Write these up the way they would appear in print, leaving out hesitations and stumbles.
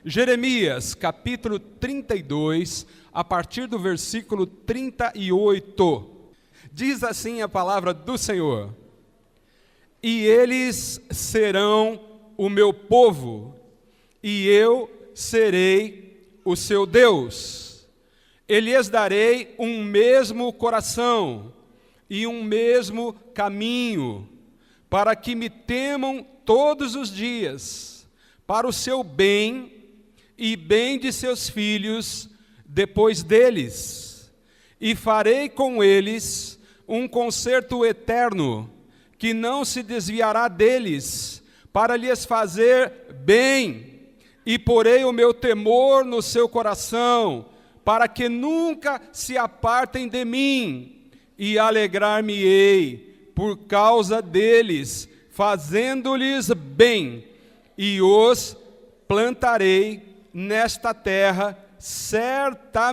Jeremias, capítulo 32, a partir do versículo 38. Diz assim a palavra do Senhor: E eles serão o meu povo, e eu serei o seu Deus. E lhes darei um mesmo coração e um mesmo caminho, para que me temam todos os dias, para o seu bem e bem de seus filhos depois deles. E farei com eles um concerto eterno, que não se desviará deles, para lhes fazer bem, e porei o meu temor no seu coração, para que nunca se apartem de mim, e alegrar-me-ei por causa deles, fazendo-lhes bem, e os plantarei nesta terra certamente,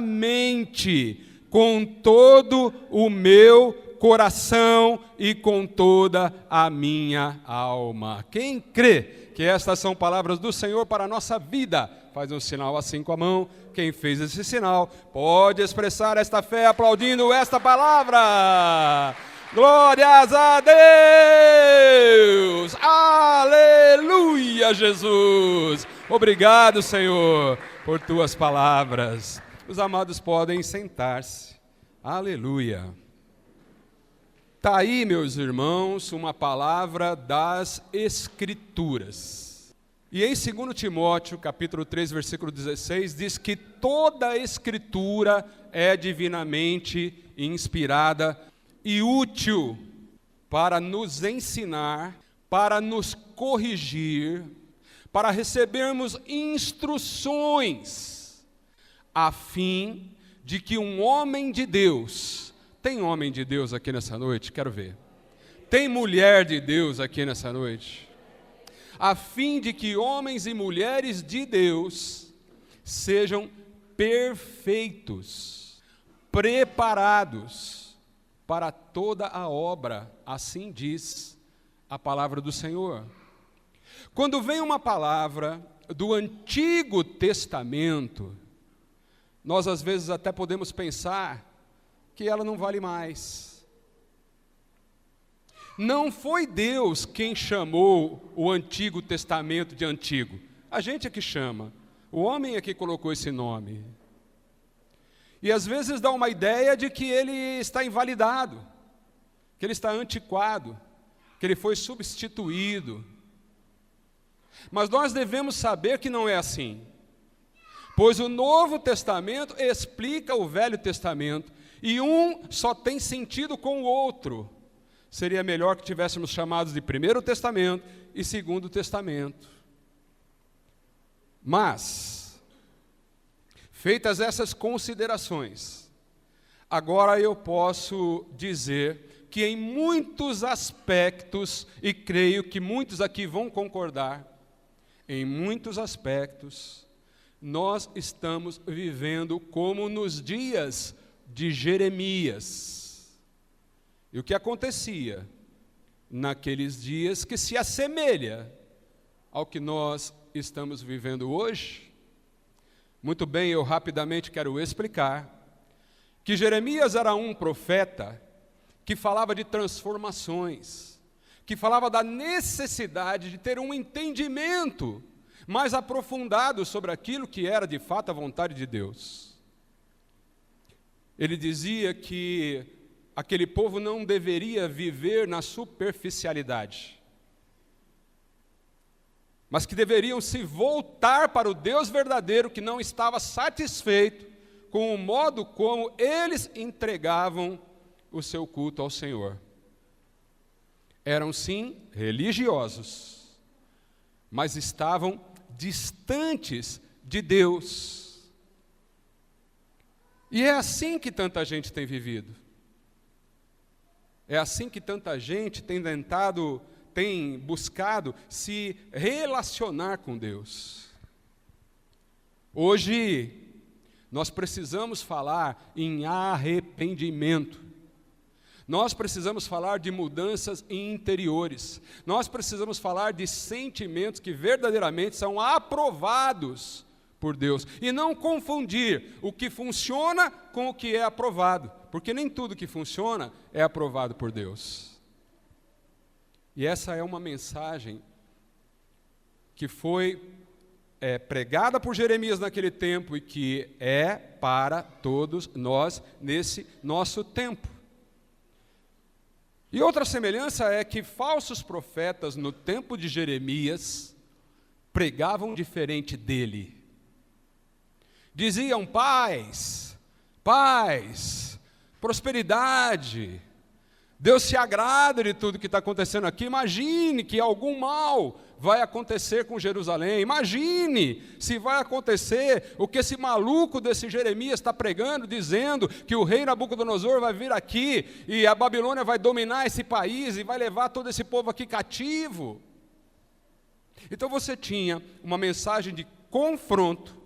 com todo o meu coração e com toda a minha alma. Quem crê que estas são palavras do Senhor para a nossa vida, faz um sinal assim com a mão. Quem fez esse sinal pode expressar esta fé aplaudindo esta palavra. Glórias a Deus! Aleluia, Jesus! Obrigado, Senhor, por tuas palavras. Os amados podem sentar-se. Aleluia! Está aí, meus irmãos, uma palavra das Escrituras. E em 2 Timóteo, capítulo 3, versículo 16, diz que toda a Escritura é divinamente inspirada e útil para nos ensinar, para nos corrigir, para recebermos instruções, a fim de que um homem de Deus... Tem homem de Deus aqui nessa noite? Quero ver. Tem mulher de Deus aqui nessa noite? A fim de que homens e mulheres de Deus sejam perfeitos, preparados para toda a obra, assim diz a palavra do Senhor. Quando vem uma palavra do Antigo Testamento, nós às vezes até podemos pensar que ela não vale mais. Não foi Deus quem chamou o Antigo Testamento de antigo. A gente é que chama. O homem é que colocou esse nome. E às vezes dá uma ideia de que ele está invalidado, que ele está antiquado, que ele foi substituído. Mas nós devemos saber que não é assim. Pois o Novo Testamento explica o Velho Testamento, e um só tem sentido com o outro. Seria melhor que tivéssemos chamados de Primeiro Testamento e Segundo Testamento. Mas, feitas essas considerações, agora eu posso dizer que em muitos aspectos, e creio que muitos aqui vão concordar, em muitos aspectos, nós estamos vivendo como nos dias de Jeremias. E o que acontecia naqueles dias que se assemelha ao que nós estamos vivendo hoje? Muito bem, eu rapidamente quero explicar que Jeremias era um profeta que falava de transformações, que falava da necessidade de ter um entendimento mais aprofundado sobre aquilo que era de fato a vontade de Deus. Ele dizia que aquele povo não deveria viver na superficialidade, mas que deveriam se voltar para o Deus verdadeiro, que não estava satisfeito com o modo como eles entregavam o seu culto ao Senhor. Eram sim religiosos, mas estavam distantes de Deus. E é assim que tanta gente tem vivido. É assim que tanta gente tem buscado se relacionar com Deus. Hoje, nós precisamos falar em arrependimento. Nós precisamos falar de mudanças interiores. Nós precisamos falar de sentimentos que verdadeiramente são aprovados por Deus. E não confundir o que funciona com o que é aprovado, porque nem tudo que funciona é aprovado por Deus. E essa é uma mensagem que foi pregada por Jeremias naquele tempo e que é para todos nós nesse nosso tempo. E outra semelhança é que falsos profetas no tempo de Jeremias pregavam diferente dele. Diziam paz, paz, prosperidade, Deus se agrada de tudo que está acontecendo aqui. Imagine que algum mal vai acontecer com Jerusalém. Imagine se vai acontecer o que esse maluco desse Jeremias está pregando, dizendo que o rei Nabucodonosor vai vir aqui e a Babilônia vai dominar esse país e vai levar todo esse povo aqui cativo. Então você tinha uma mensagem de confronto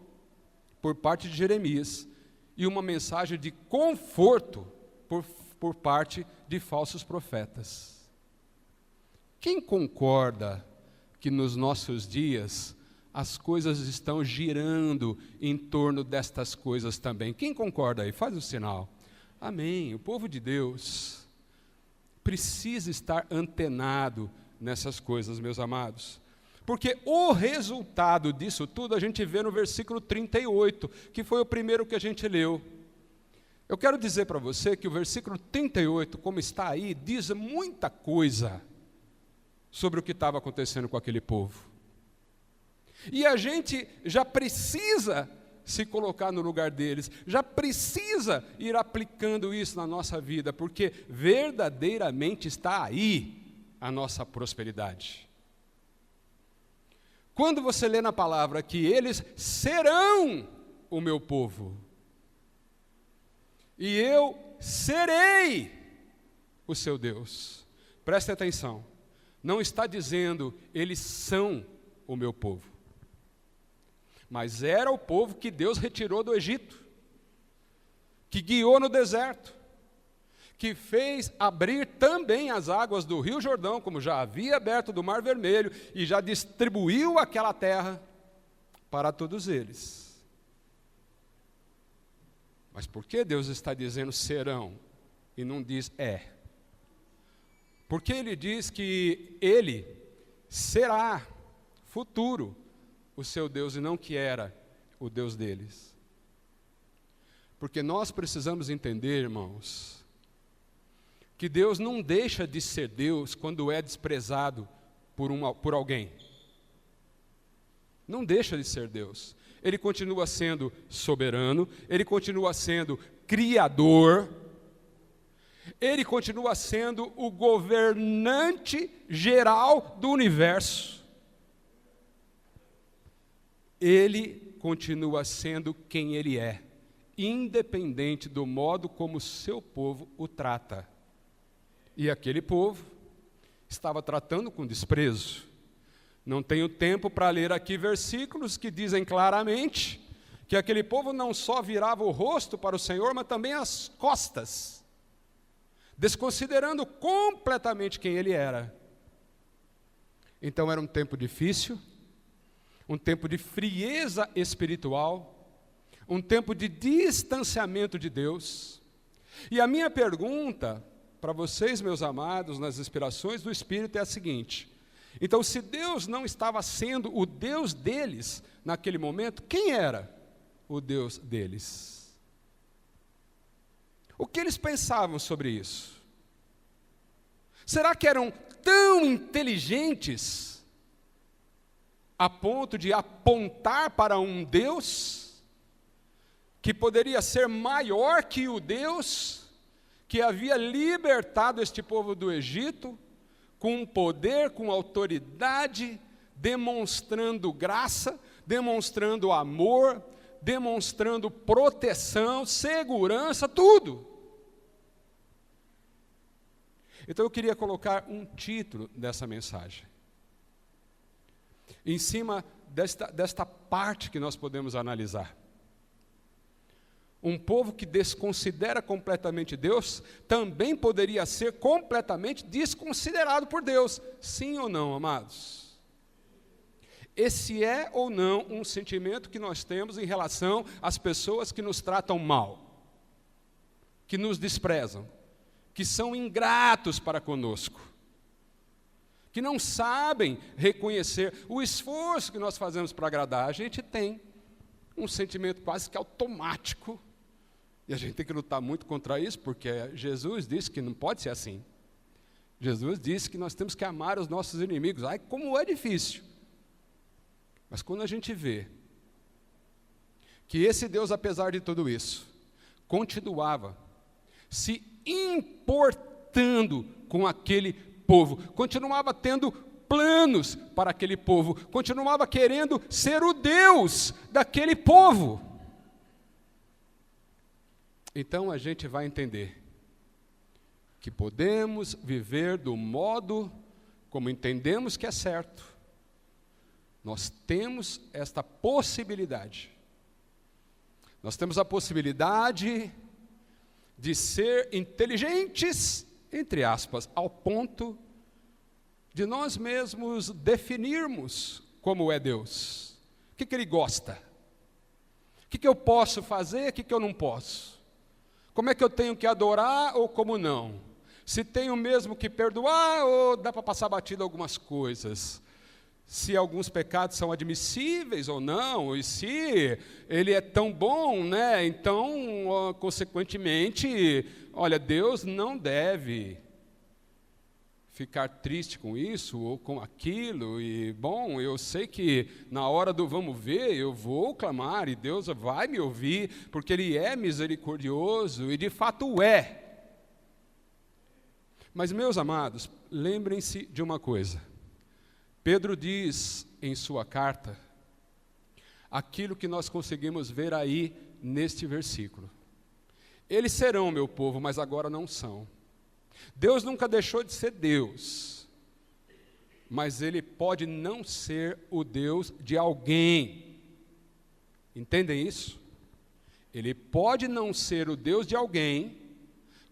por parte de Jeremias e uma mensagem de conforto por parte de falsos profetas. Quem concorda que nos nossos dias as coisas estão girando em torno destas coisas também? Quem concorda aí? Faz o sinal. Amém. O povo de Deus precisa estar antenado nessas coisas, meus amados. Porque o resultado disso tudo a gente vê no versículo 38, que foi o primeiro que a gente leu. Eu quero dizer para você que o versículo 38, como está aí, diz muita coisa sobre o que estava acontecendo com aquele povo. E a gente já precisa se colocar no lugar deles, já precisa ir aplicando isso na nossa vida, porque verdadeiramente está aí a nossa prosperidade. Quando você lê na palavra que eles serão o meu povo, e eu serei o seu Deus. Preste atenção, não está dizendo eles são o meu povo, mas era o povo que Deus retirou do Egito, que guiou no deserto, que fez abrir também as águas do Rio Jordão, como já havia aberto do Mar Vermelho, e já distribuiu aquela terra para todos eles. Mas por que Deus está dizendo serão e não diz é? Porque Ele diz que Ele será futuro o seu Deus e não que era o Deus deles. Porque nós precisamos entender, irmãos, que Deus não deixa de ser Deus quando é desprezado por alguém. Não deixa de ser Deus. Ele continua sendo soberano, Ele continua sendo criador, Ele continua sendo o governante geral do universo. Ele continua sendo quem Ele é, independente do modo como o seu povo o trata. E aquele povo estava tratando com desprezo. Não tenho tempo para ler aqui versículos que dizem claramente que aquele povo não só virava o rosto para o Senhor, mas também as costas, desconsiderando completamente quem Ele era. Então era um tempo difícil, um tempo de frieza espiritual, um tempo de distanciamento de Deus. E a minha pergunta para vocês, meus amados, nas inspirações do Espírito é a seguinte: então, se Deus não estava sendo o Deus deles naquele momento, quem era o Deus deles? O que eles pensavam sobre isso? Será que eram tão inteligentes a ponto de apontar para um Deus que poderia ser maior que o Deus que havia libertado este povo do Egito, com poder, com autoridade, demonstrando graça, demonstrando amor, demonstrando proteção, segurança, tudo. Então eu queria colocar um título dessa mensagem, em cima desta parte que nós podemos analisar. Um povo que desconsidera completamente Deus, também poderia ser completamente desconsiderado por Deus. Sim ou não, amados? Esse é ou não um sentimento que nós temos em relação às pessoas que nos tratam mal, que nos desprezam, que são ingratos para conosco, que não sabem reconhecer o esforço que nós fazemos para agradar. A gente tem um sentimento quase que automático, e a gente tem que lutar muito contra isso, porque Jesus disse que não pode ser assim. Jesus disse que nós temos que amar os nossos inimigos. Ai, como é difícil. Mas quando a gente vê que esse Deus, apesar de tudo isso, continuava se importando com aquele povo, continuava tendo planos para aquele povo, continuava querendo ser o Deus daquele povo, então a gente vai entender que podemos viver do modo como entendemos que é certo. Nós temos esta possibilidade. Nós temos a possibilidade de ser inteligentes, entre aspas, ao ponto de nós mesmos definirmos como é Deus. O que Ele gosta? O que eu posso fazer, o que eu não posso? Como é que eu tenho que adorar ou como não? Se tenho mesmo que perdoar ou dá para passar batido algumas coisas? Se alguns pecados são admissíveis ou não, e se ele é tão bom, né? Então, consequentemente, olha, Deus não deve ficar triste com isso ou com aquilo, e bom, eu sei que na hora do vamos ver, eu vou clamar, e Deus vai me ouvir, porque Ele é misericordioso, e de fato é. Mas, meus amados, lembrem-se de uma coisa. Pedro diz em sua carta aquilo que nós conseguimos ver aí neste versículo. Eles serão meu povo, mas agora não são. Deus nunca deixou de ser Deus, mas Ele pode não ser o Deus de alguém. Entendem isso? Ele pode não ser o Deus de alguém,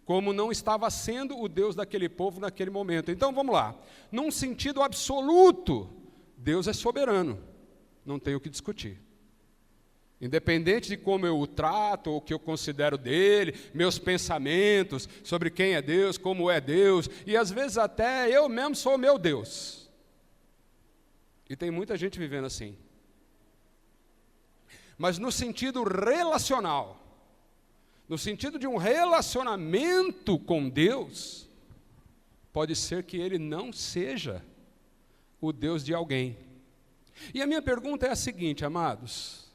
como não estava sendo o Deus daquele povo naquele momento. Então, vamos lá. Num sentido absoluto, Deus é soberano. Não tem o que discutir. Independente de como eu o trato, ou o que eu considero dele, meus pensamentos sobre quem é Deus, como é Deus, e às vezes até eu mesmo sou meu Deus. E tem muita gente vivendo assim. Mas no sentido relacional, no sentido de um relacionamento com Deus, pode ser que Ele não seja o Deus de alguém. E a minha pergunta é a seguinte, amados: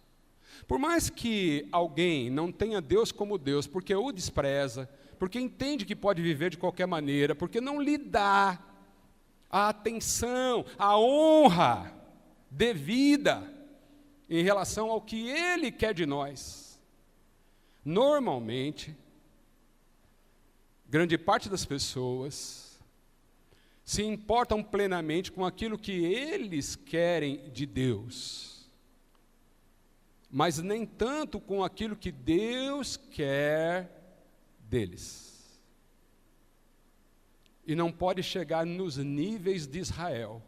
por mais que alguém não tenha Deus como Deus, porque o despreza, porque entende que pode viver de qualquer maneira, porque não lhe dá a atenção, a honra devida em relação ao que Ele quer de nós, normalmente, grande parte das pessoas se importam plenamente com aquilo que eles querem de Deus, mas nem tanto com aquilo que Deus quer deles. E não pode chegar nos níveis de Israel,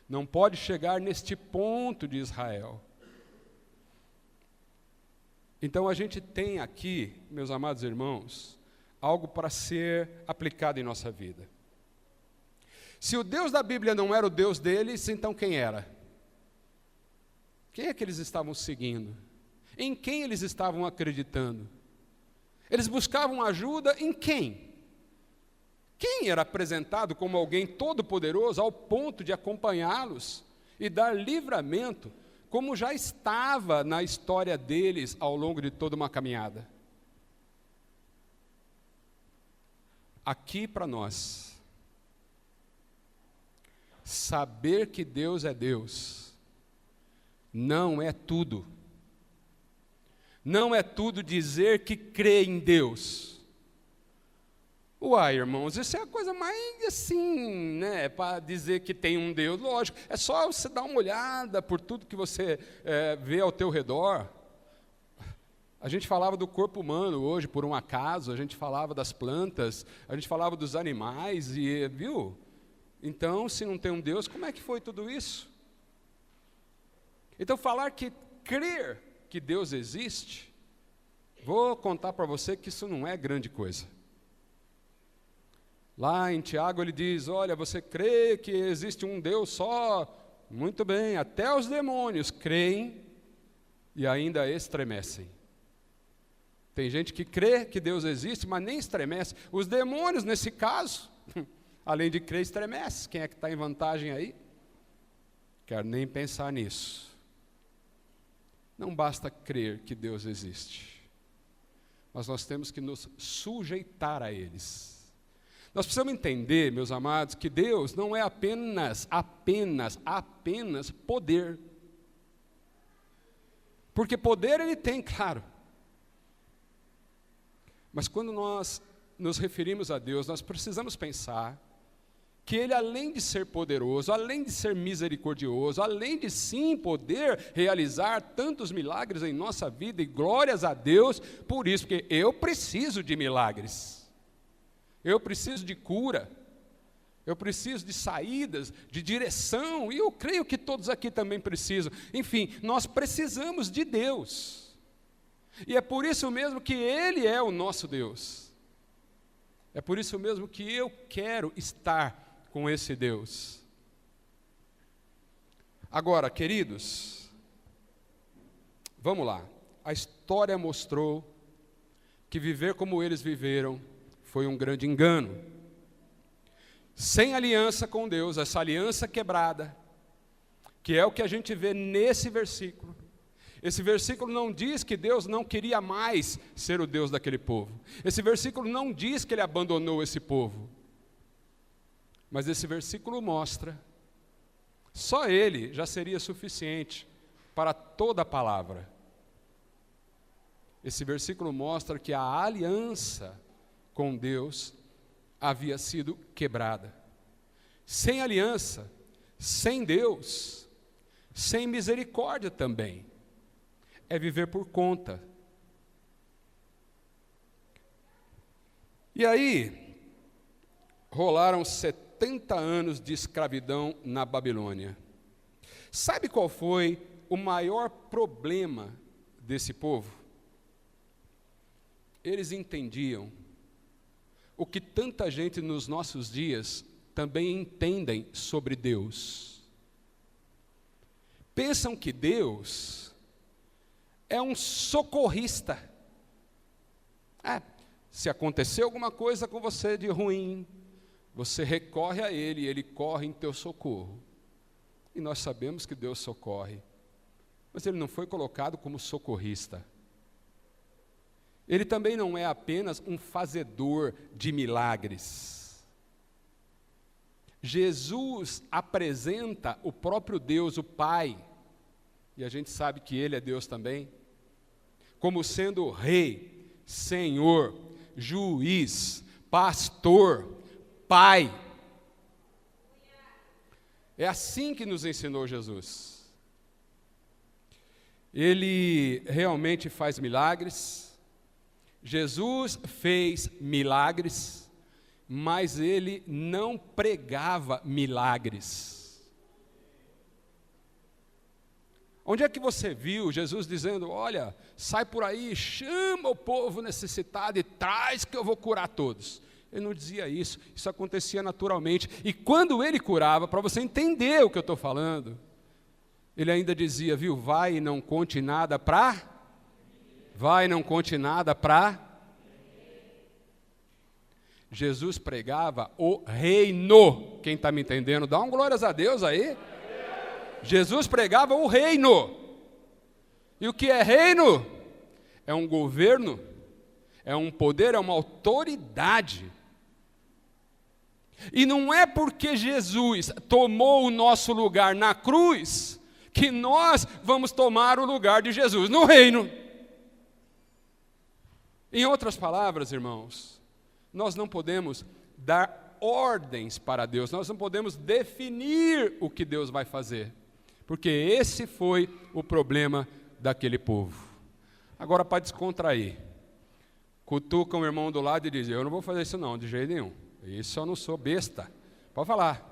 não pode chegar neste ponto de Israel. Então a gente tem aqui, meus amados irmãos, algo para ser aplicado em nossa vida. Se o Deus da Bíblia não era o Deus deles, então quem era? Quem é que eles estavam seguindo? Em quem eles estavam acreditando? Eles buscavam ajuda em quem? Quem era apresentado como alguém todo-poderoso ao ponto de acompanhá-los e dar livramento, como já estava na história deles ao longo de toda uma caminhada? Aqui para nós, saber que Deus é Deus não é tudo. Não é tudo dizer que crê em Deus. Uai, irmãos, isso é a coisa mais assim, né, para dizer que tem um Deus. Lógico, é só você dar uma olhada por tudo que você vê ao teu redor. A gente falava do corpo humano hoje, por um acaso, a gente falava das plantas, a gente falava dos animais, e viu? Então, se não tem um Deus, como é que foi tudo isso? Então, falar que crer que Deus existe, vou contar para você que isso não é grande coisa. Lá em Tiago ele diz, olha, você crê que existe um Deus só? Muito bem, até os demônios creem e ainda estremecem. Tem gente que crê que Deus existe, mas nem estremece. Os demônios, nesse caso, além de crer, estremece. Quem é que está em vantagem aí? Quero nem pensar nisso. Não basta crer que Deus existe, mas nós temos que nos sujeitar a eles. Nós precisamos entender, meus amados, que Deus não é apenas poder. Porque poder Ele tem, claro. Mas quando nós nos referimos a Deus, nós precisamos pensar que Ele, além de ser poderoso, além de ser misericordioso, além de sim poder realizar tantos milagres em nossa vida, e glórias a Deus por isso, porque eu preciso de milagres, eu preciso de cura, eu preciso de saídas, de direção, e eu creio que todos aqui também precisam. Enfim, nós precisamos de Deus, e é por isso mesmo que Ele é o nosso Deus, é por isso mesmo que eu quero estar com esse Deus. Agora, queridos, vamos lá. A história mostrou que viver como eles viveram foi um grande engano. Sem aliança com Deus, essa aliança quebrada, que é o que a gente vê nesse versículo. Esse versículo não diz que Deus não queria mais ser o Deus daquele povo. Esse versículo não diz que Ele abandonou esse povo. Mas esse versículo mostra, só ele já seria suficiente para toda a palavra. Esse versículo mostra que a aliança com Deus havia sido quebrada. Sem aliança, sem Deus, sem misericórdia também, é viver por conta. E aí, rolaram 70 anos de escravidão na Babilônia. Sabe qual foi o maior problema desse povo? Eles entendiam o que tanta gente nos nossos dias também entendem sobre Deus. Pensam que Deus é um socorrista. Se acontecer alguma coisa com você de ruim, você recorre a Ele e Ele corre em teu socorro. E nós sabemos que Deus socorre, mas Ele não foi colocado como socorrista. Ele também não é apenas um fazedor de milagres. Jesus apresenta o próprio Deus, o Pai, e a gente sabe que Ele é Deus também, como sendo Rei, Senhor, Juiz, Pastor, Pai. É assim que nos ensinou Jesus. Ele realmente faz milagres. Jesus fez milagres, mas ele não pregava milagres. Onde é que você viu Jesus dizendo, olha, sai por aí, chama o povo necessitado e traz que eu vou curar todos? Ele não dizia isso, isso acontecia naturalmente. E quando ele curava, para você entender o que eu estou falando, ele ainda dizia, viu, vai e não conte nada para... Vai e não conte nada para... Jesus pregava o reino. Quem está me entendendo, dá um glórias a Deus aí. Jesus pregava o reino. E o que é reino? É um governo, é um poder, é uma autoridade. E não é porque Jesus tomou o nosso lugar na cruz, que nós vamos tomar o lugar de Jesus no reino. Em outras palavras, irmãos, nós não podemos dar ordens para Deus, nós não podemos definir o que Deus vai fazer, porque esse foi o problema daquele povo. Agora, para descontrair, cutuca o irmão do lado e diz, eu não vou fazer isso não, de jeito nenhum. Isso eu não sou besta. Pode falar.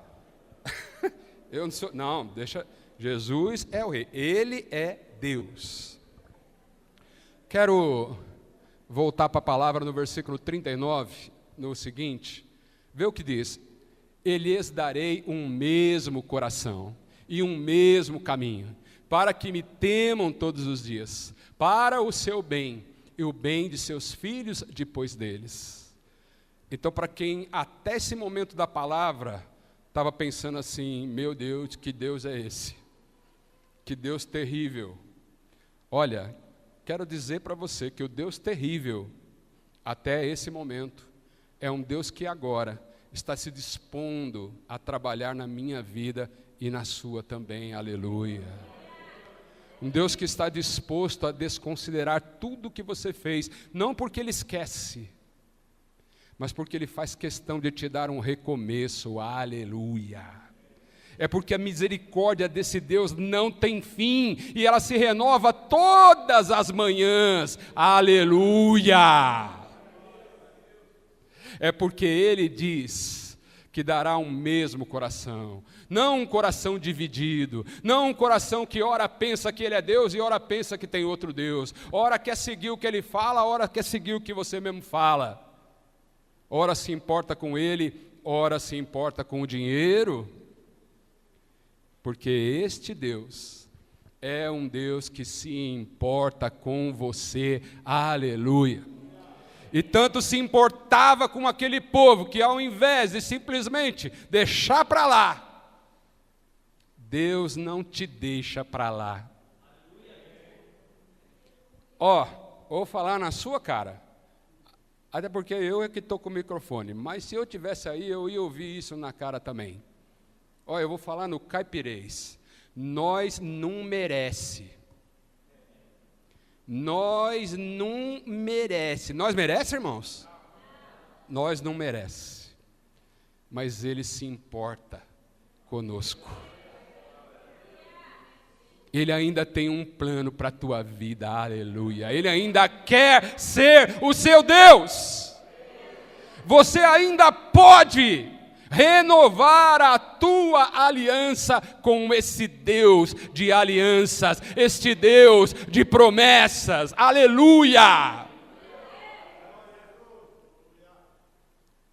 Eu não sou, não, deixa. Jesus é o rei, ele é Deus. Quero voltar para a palavra no versículo 39, no seguinte, vê o que diz: e lhes darei um mesmo coração e um mesmo caminho, para que me temam todos os dias, para o seu bem e o bem de seus filhos depois deles. Então, para quem até esse momento da palavra estava pensando assim: meu Deus, que Deus é esse? Que Deus terrível. Olha, quero dizer para você que o Deus terrível, até esse momento, é um Deus que agora está se dispondo a trabalhar na minha vida e na sua também, aleluia. Um Deus que está disposto a desconsiderar tudo o que você fez, não porque Ele esquece, mas porque Ele faz questão de te dar um recomeço, aleluia. É porque a misericórdia desse Deus não tem fim, e ela se renova todas as manhãs, aleluia. É porque Ele diz que dará um mesmo coração, não um coração dividido, não um coração que ora pensa que Ele é Deus e ora pensa que tem outro Deus, ora quer seguir o que Ele fala, ora quer seguir o que você mesmo fala, ora se importa com Ele, ora se importa com o dinheiro, porque este Deus é um Deus que se importa com você, aleluia. E tanto se importava com aquele povo, que ao invés de simplesmente deixar para lá, Deus não te deixa para lá. Vou falar na sua cara, até porque eu é que estou com o microfone, mas se eu tivesse aí, eu ia ouvir isso na cara também. Eu vou falar no caipirês. Nós não merece. Nós não merece. Nós merece, irmãos? Nós não merece. Mas Ele se importa conosco. Ele ainda tem um plano para a tua vida, aleluia. Ele ainda quer ser o seu Deus. Você ainda pode renovar a tua aliança com esse Deus de alianças, este Deus de promessas, aleluia!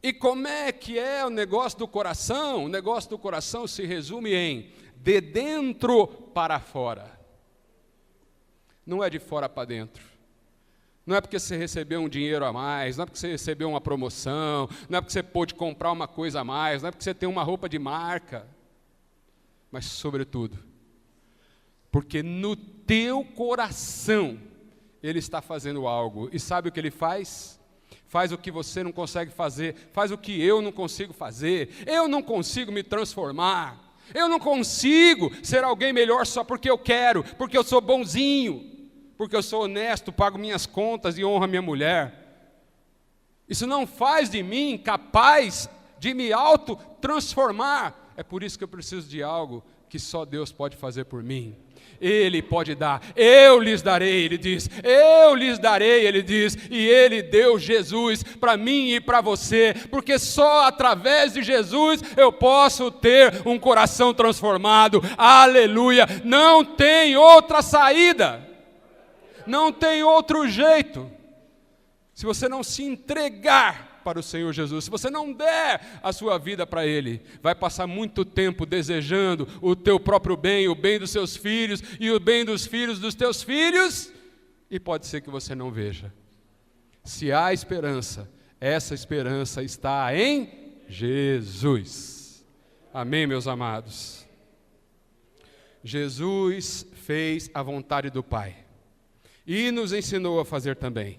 E como é que é o negócio do coração? O negócio do coração se resume em de dentro para fora, não é de fora para dentro. Não é porque você recebeu um dinheiro a mais, não é porque você recebeu uma promoção, não é porque você pôde comprar uma coisa a mais, não é porque você tem uma roupa de marca, mas sobretudo, porque no teu coração Ele está fazendo algo, e sabe o que Ele faz? Faz o que você não consegue fazer, faz o que eu não consigo fazer, eu não consigo me transformar, eu não consigo ser alguém melhor só porque eu quero, porque eu sou bonzinho, porque eu sou honesto, pago minhas contas e honro a minha mulher. Isso não faz de mim capaz de me auto-transformar. É por isso que eu preciso de algo que só Deus pode fazer por mim. Ele pode dar, eu lhes darei, Ele diz, eu lhes darei, Ele diz, e Ele deu Jesus para mim e para você, porque só através de Jesus eu posso ter um coração transformado, aleluia, não tem outra saída. Não tem outro jeito. Se você não se entregar para o Senhor Jesus, se você não der a sua vida para Ele, vai passar muito tempo desejando o teu próprio bem, o bem dos seus filhos e o bem dos filhos dos teus filhos, e pode ser que você não veja. Se há esperança, essa esperança está em Jesus. Amém, meus amados? Jesus fez a vontade do Pai e nos ensinou a fazer também.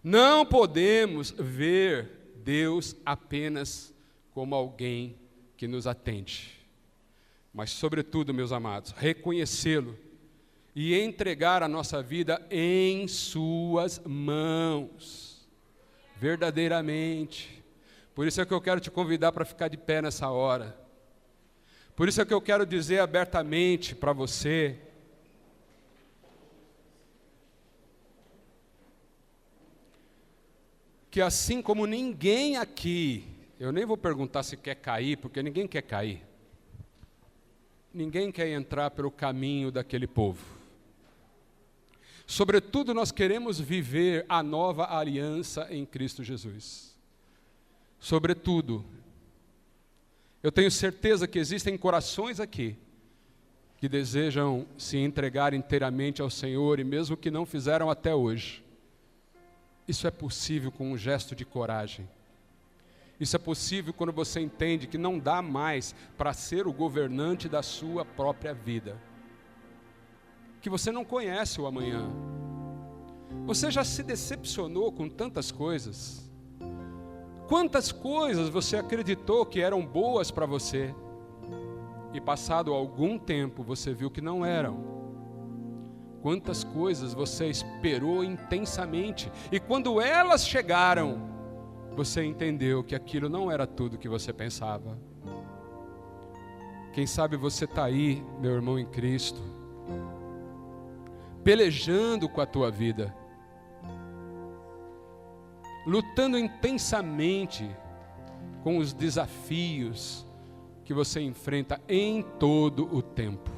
Não podemos ver Deus apenas como alguém que nos atende, mas, sobretudo, meus amados, reconhecê-lo e entregar a nossa vida em suas mãos, verdadeiramente. Por isso é que eu quero te convidar para ficar de pé nessa hora. Por isso é que eu quero dizer abertamente para você, que assim como ninguém aqui, eu nem vou perguntar se quer cair, porque ninguém quer cair. ninguém quer entrar pelo caminho daquele povo. Sobretudo, nós queremos viver a nova aliança em Cristo Jesus. Sobretudo, eu tenho certeza que existem corações aqui que desejam se entregar inteiramente ao Senhor, e mesmo que não fizeram até hoje, isso é possível com um gesto de coragem. Isso é possível quando você entende que não dá mais para ser o governante da sua própria vida. Que você não conhece o amanhã. Você já se decepcionou com tantas coisas? Quantas coisas você acreditou que eram boas para você? E passado algum tempo você viu que não eram. Quantas coisas você esperou intensamente, e quando elas chegaram, você entendeu que aquilo não era tudo que você pensava. Quem sabe você está aí, meu irmão em Cristo, pelejando com a tua vida, lutando intensamente com os desafios que você enfrenta em todo o tempo.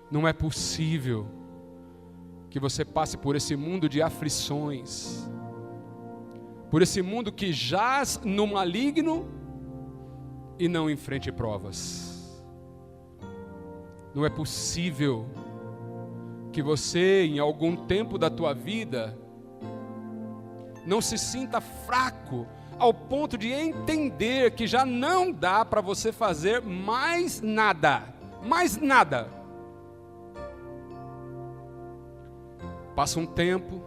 Não é possível que você passe por esse mundo de aflições, por esse mundo que jaz no maligno e não enfrente provas. Não é possível que você, em algum tempo da tua vida, não se sinta fraco ao ponto de entender que já não dá para você fazer mais nada. Passa um tempo,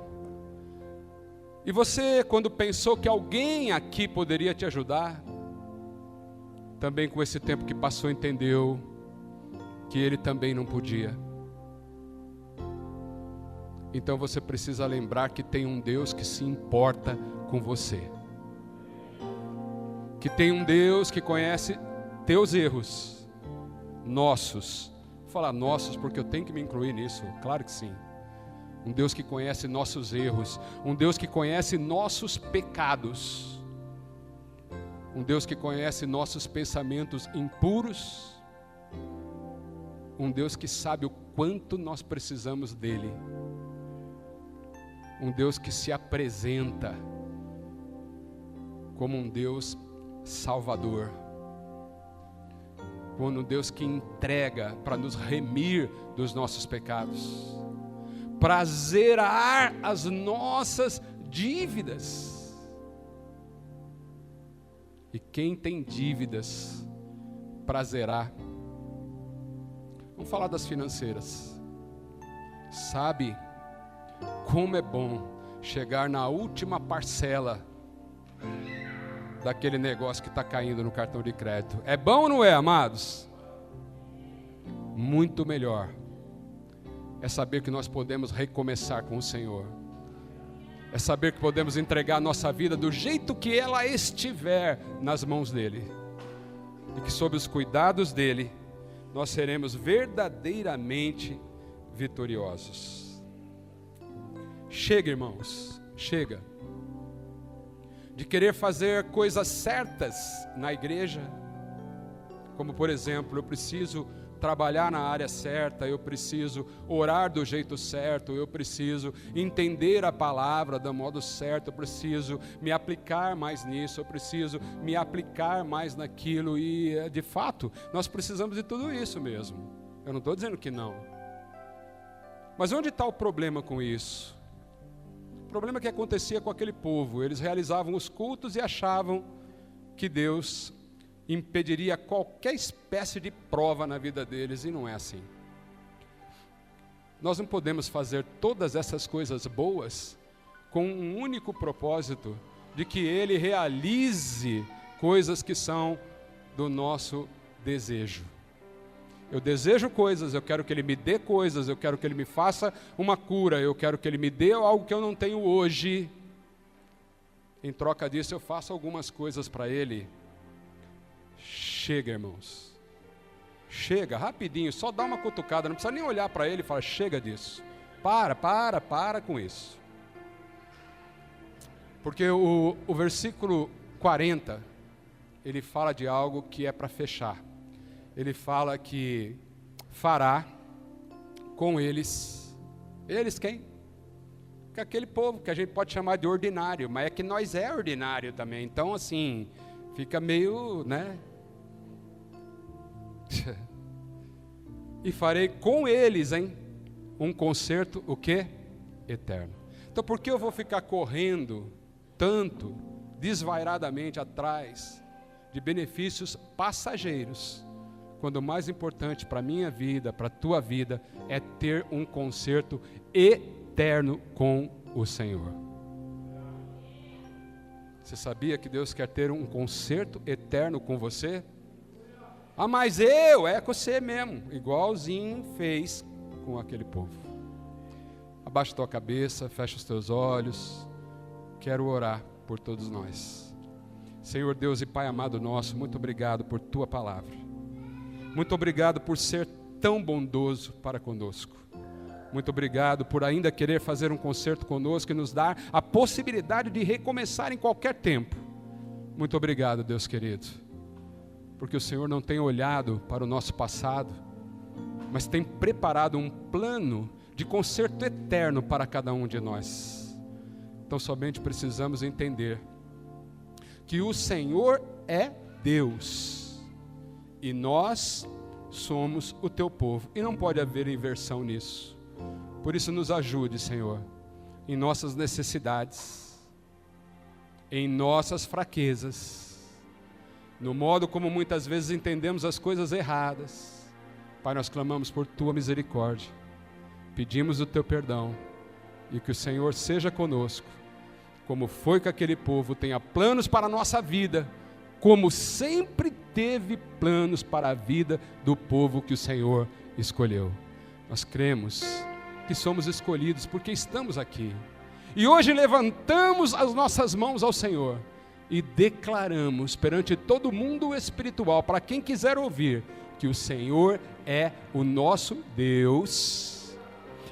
e você, quando pensou que alguém aqui poderia te ajudar, também com esse tempo que passou entendeu que ele também não podia. Então você precisa lembrar que tem um Deus que se importa com você. Que tem um Deus que conhece teus erros, nossos. Vou falar nossos porque eu tenho que me incluir nisso, claro que sim. Um Deus que conhece nossos erros, um Deus que conhece nossos pecados, um Deus que conhece nossos pensamentos impuros, um Deus que sabe o quanto nós precisamos dele, um Deus que se apresenta como um Deus Salvador, como um Deus que entrega para nos remir dos nossos pecados, para zerar as nossas dívidas. E quem tem dívidas para zerar, vamos falar das financeiras, sabe como é bom chegar na última parcela daquele negócio que está caindo no cartão de crédito. É bom ou não é, amados? Muito melhor é saber que nós podemos recomeçar com o Senhor. É saber que podemos entregar a nossa vida do jeito que ela estiver nas mãos dEle. E que sob os cuidados dEle, nós seremos verdadeiramente vitoriosos. Chega, irmãos, chega de querer fazer coisas certas na igreja, como por exemplo, eu preciso trabalhar na área certa, eu preciso orar do jeito certo, eu preciso entender a palavra do modo certo, eu preciso me aplicar mais nisso, eu preciso me aplicar mais naquilo, e de fato, nós precisamos de tudo isso mesmo. Eu não estou dizendo que não. Mas onde está o problema com isso? O problema que acontecia com aquele povo, eles realizavam os cultos e achavam que Deus impediria qualquer espécie de prova na vida deles, e não é assim. Nós não podemos fazer todas essas coisas boas com um único propósito, de que Ele realize coisas que são do nosso desejo. Eu desejo coisas, eu quero que Ele me dê coisas, eu quero que Ele me faça uma cura, eu quero que Ele me dê algo que eu não tenho hoje. Em troca disso, eu faço algumas coisas para Ele. Chega, irmãos. Chega, rapidinho, só dá uma cutucada, não precisa nem olhar para Ele e falar, chega disso. Para com isso. Porque o versículo 40, ele fala de algo que é para fechar. ele fala que fará com eles quem? Com aquele povo que a gente pode chamar de ordinário, mas é que nós é ordinário também, então assim, fica meio, né? E farei com eles, um concerto, o quê? Eterno. Então por que eu vou ficar correndo tanto, desvairadamente atrás de benefícios passageiros, quando o mais importante para a minha vida, para a tua vida, é ter um concerto eterno com o Senhor? Você sabia que Deus quer ter um concerto eterno com você? Ah, mas é com você mesmo, igualzinho fez com aquele povo. Abaixa tua cabeça, fecha os teus olhos, quero orar por todos nós. Senhor Deus e Pai amado nosso, muito obrigado por tua palavra. Muito obrigado por ser tão bondoso para conosco. Muito obrigado por ainda querer fazer um concerto conosco e nos dar a possibilidade de recomeçar em qualquer tempo. Muito obrigado, Deus querido, porque o Senhor não tem olhado para o nosso passado, mas tem preparado um plano de concerto eterno para cada um de nós. Então somente precisamos entender que o Senhor é Deus e nós somos o teu povo, e não pode haver inversão nisso. Por isso nos ajude, Senhor, em nossas necessidades, em nossas fraquezas, no modo como muitas vezes entendemos as coisas erradas. Pai, nós clamamos por tua misericórdia, pedimos o teu perdão, e que o Senhor seja conosco, como foi com aquele povo, tenha planos para a nossa vida, como sempre teve planos para a vida do povo que o Senhor escolheu. Nós cremos que somos escolhidos porque estamos aqui, e hoje levantamos as nossas mãos ao Senhor, e declaramos perante todo mundo espiritual, para quem quiser ouvir, que o Senhor é o nosso Deus,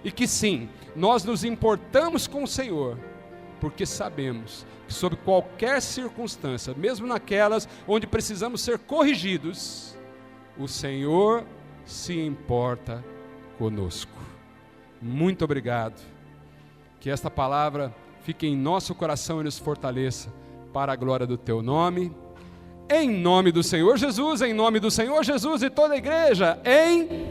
e que sim, nós nos importamos com o Senhor, porque sabemos que sob qualquer circunstância, mesmo naquelas onde precisamos ser corrigidos, o Senhor se importa conosco. Muito obrigado, que esta palavra fique em nosso coração e nos fortaleça, para a glória do teu nome, em nome do Senhor Jesus, em nome do Senhor Jesus, e toda a igreja, em